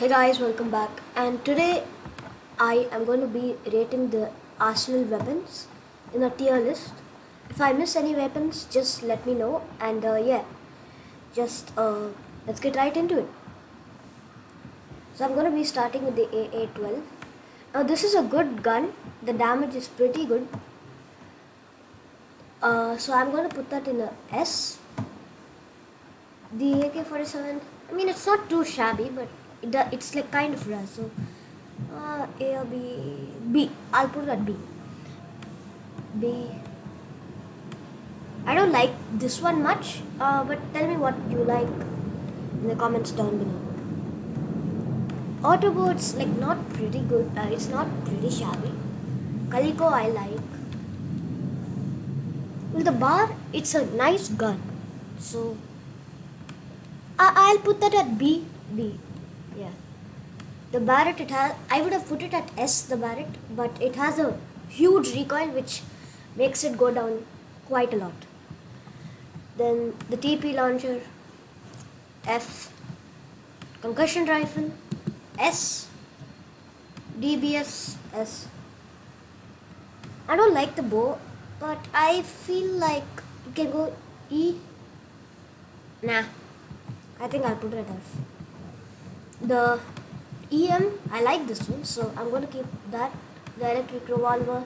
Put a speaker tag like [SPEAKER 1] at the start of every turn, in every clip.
[SPEAKER 1] Hey guys, welcome back. And today I am going to be rating the arsenal weapons in a tier list. If I miss any weapons, just let me know. And just let's get right into it. So I'm going to be starting with the AA-12. Now this is a good gun. The damage is pretty good. So I'm going to put that in a S. The AK-47. I mean, it's not too shabby, but it's like kind of rare. So A or B? B. I'll put it at B. B. I don't like this one much, but tell me what you like in the comments down below. Autobots, like, not pretty good. It's not pretty shabby. Calico I like. With the bar, it's a nice gun. So I'll put that at B. B. Yeah. The Barrett, I would have put it at S, the Barrett, but it has a huge recoil which makes it go down quite a lot. Then the TP launcher, F. Concussion rifle, S. DBS, S. I don't like the bow, but I feel like it can go E. Nah, I think I'll put it at F. The EM, I like this one, so I'm going to keep that. The electric revolver,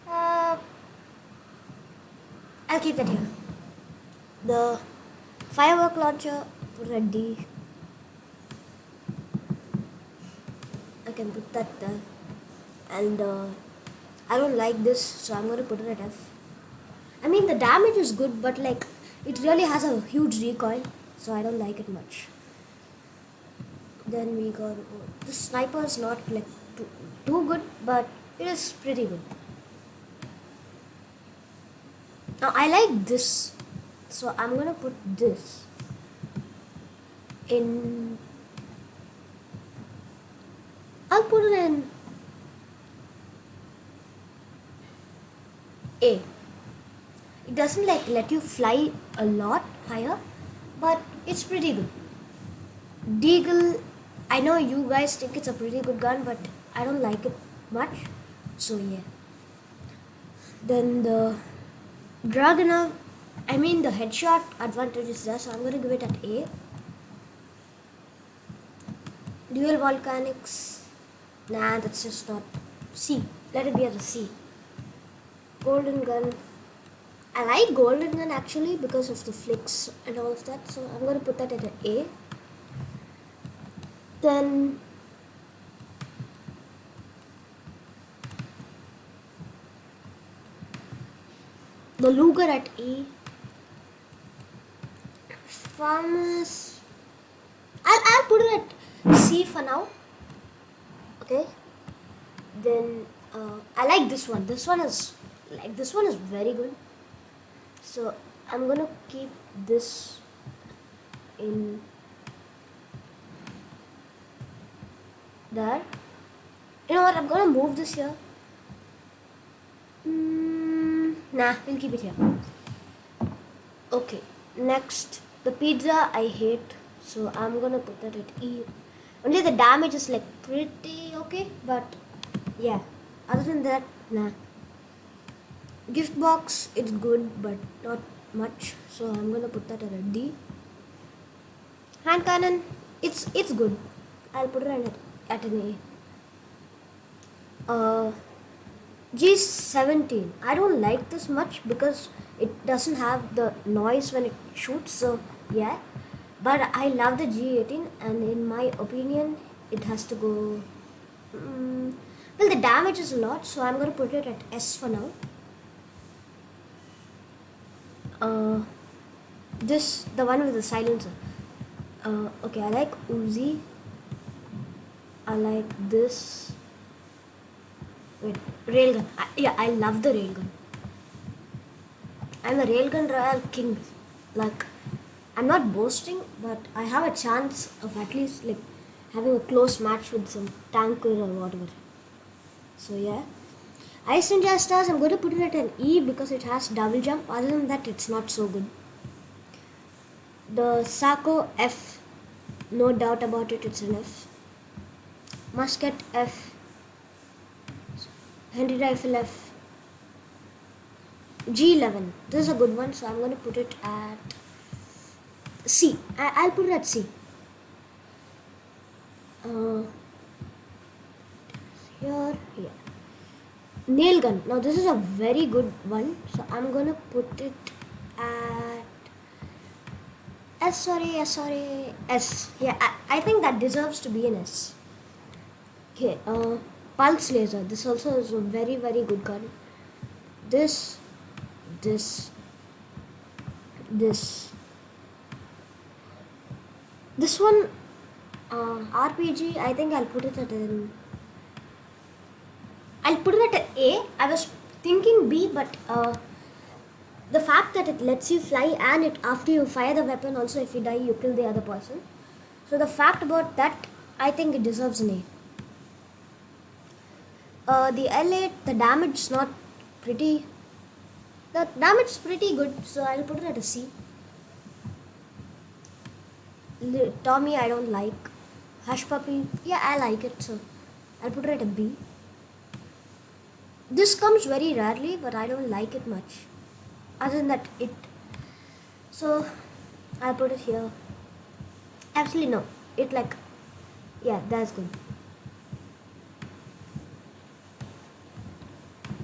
[SPEAKER 1] I'll keep that here. The firework launcher, put it at D. I can put that there. And I don't like this, so I'm going to put it at F. I mean, the damage is good, but like, it really has a huge recoil, so I don't like it much. Then we got the sniper is not like too good, but it is pretty good. Now I like this, so I'm gonna put this in. I'll put it in A. It doesn't like let you fly a lot higher, but it's pretty good. Deagle, I know you guys think it's a pretty good gun, but I don't like it much. So yeah. Then the Dragunov, I mean the headshot advantage is there, so I'm going to give it at A. Dual Volcanics, nah, that's just not. C, let it be at a C. Golden Gun, I like Golden Gun actually because of the flicks and all of that, so I'm going to put that at an A. Then the Luger at E. Farmers, I'll put it at C for now. Okay. Then I like this one. This one is very good. So I'm gonna keep this in there. You know what? I'm gonna move this here. Nah, we'll keep it here. Okay. Next, the pizza I hate, so I'm gonna put that at E. Only the damage is like pretty okay, but yeah. Other than that, nah. Gift box, it's good, but not much, so I'm gonna put that at a D. Hand cannon, it's good. I'll put it at an A. G17, I don't like this much because it doesn't have the noise when it shoots, so yeah. But I love the G18, and in my opinion, it has to go. Well, the damage is a lot, so I'm going to put it at S for now. The one with the silencer. Okay, I like Uzi. I like this. Wait, railgun. I love the railgun. I'm a railgun royal king. Like, I'm not boasting, but I have a chance of at least like having a close match with some tanker or whatever. So yeah. Ice Ninja Stars, I'm going to put it at an E because it has double jump. Other than that, it's not so good. The Sako F. No doubt about it, it's an F. Musket F. Henry Rifle F. G11. This is a good one, so I'm going to put it at C. I'll put it at C. Here. Nail gun. Now this is a very good one, so I'm going to put it at S. S. Yeah, I think that deserves to be an S. Okay, pulse laser. This also is a very, very good gun. This. This one, RPG. I think I'll put it at an. I'll put it at an A. I was thinking B, but the fact that it lets you fly and it after you fire the weapon, also if you die, you kill the other person. So the fact about that, I think it deserves an A. The L8, the damage is not pretty. The damage is pretty good, so I'll put it at a C. Tommy, I don't like. Hush Puppy, yeah, I like it, so I'll put it at a B. This comes very rarely, but I don't like it much. Other than that, so I'll put it here. Actually, no, that's good.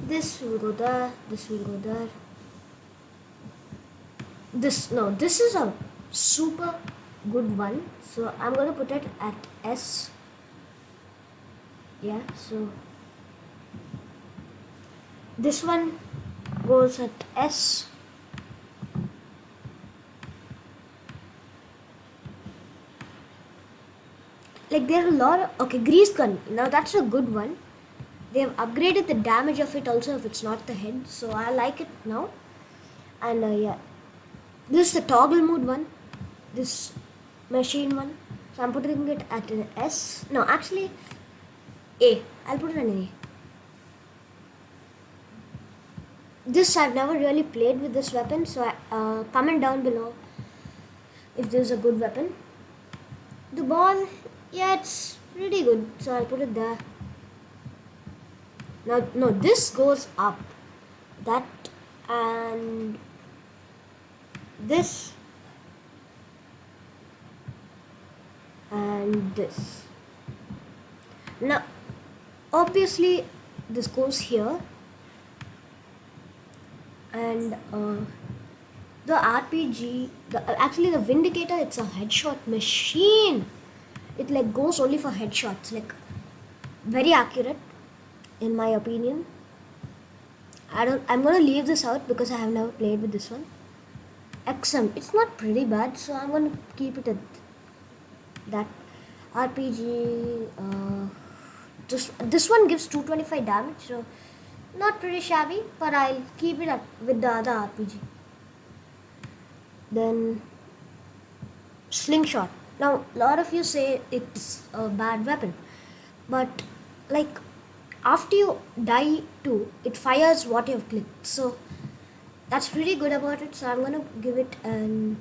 [SPEAKER 1] This will go there, this will go there. This is a super good one, so I'm going to put it at S. Yeah, so this one goes at S. There are a lot of, okay, grease gun. Now that's a good one. They have upgraded the damage of it also if it's not the head, so I like it now. And this is the toggle mode one, this machine one, so I'm putting it at an S. No, actually A. I'll put it at an A. This I've never really played with this weapon, so comment down below if this is a good weapon. The ball, yeah, it's pretty good, so I'll put it there. Now, no, this goes up. That and this and this. Now, obviously, this goes here, and the RPG, actually the Vindicator, it's a headshot machine. It goes only for headshots, very accurate. In my opinion, I'm gonna leave this out because I have never played with this one. XM, it's not pretty bad, so I'm gonna keep it at that. RPG, this one gives 225 damage, so not pretty shabby, but I'll keep it up with the other RPG. Then slingshot. Now a lot of you say it's a bad weapon, but after you die too, it fires what you have clicked. So that's pretty good about it. So I'm gonna give it an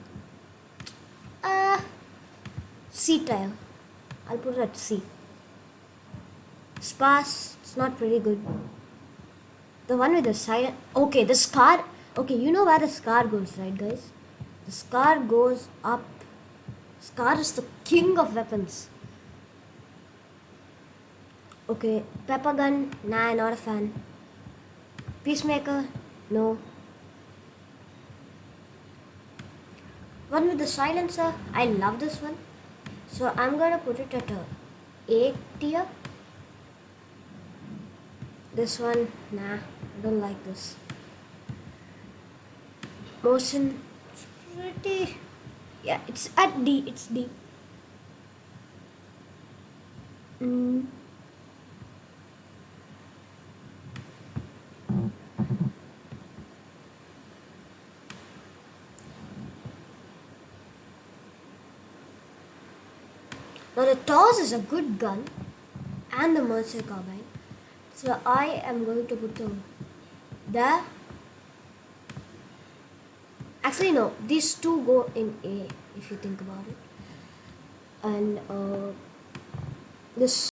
[SPEAKER 1] C tier. I'll put it at C. Sparse, it's not pretty good. The one with the silent. Okay, the scar. Okay, you know where the scar goes, right, guys? The scar goes up. Scar is the king of weapons. Okay, pepper gun, nah, not a fan. Peacemaker, no. One with the silencer, I love this one. So I'm gonna put it at A tier. This one, nah, I don't like this. Motion, it's pretty, yeah, it's at D, it's D. Now the Taurus is a good gun and the Mercer carbine. So I am going to put them there. Actually no, these two go in A if you think about it. and this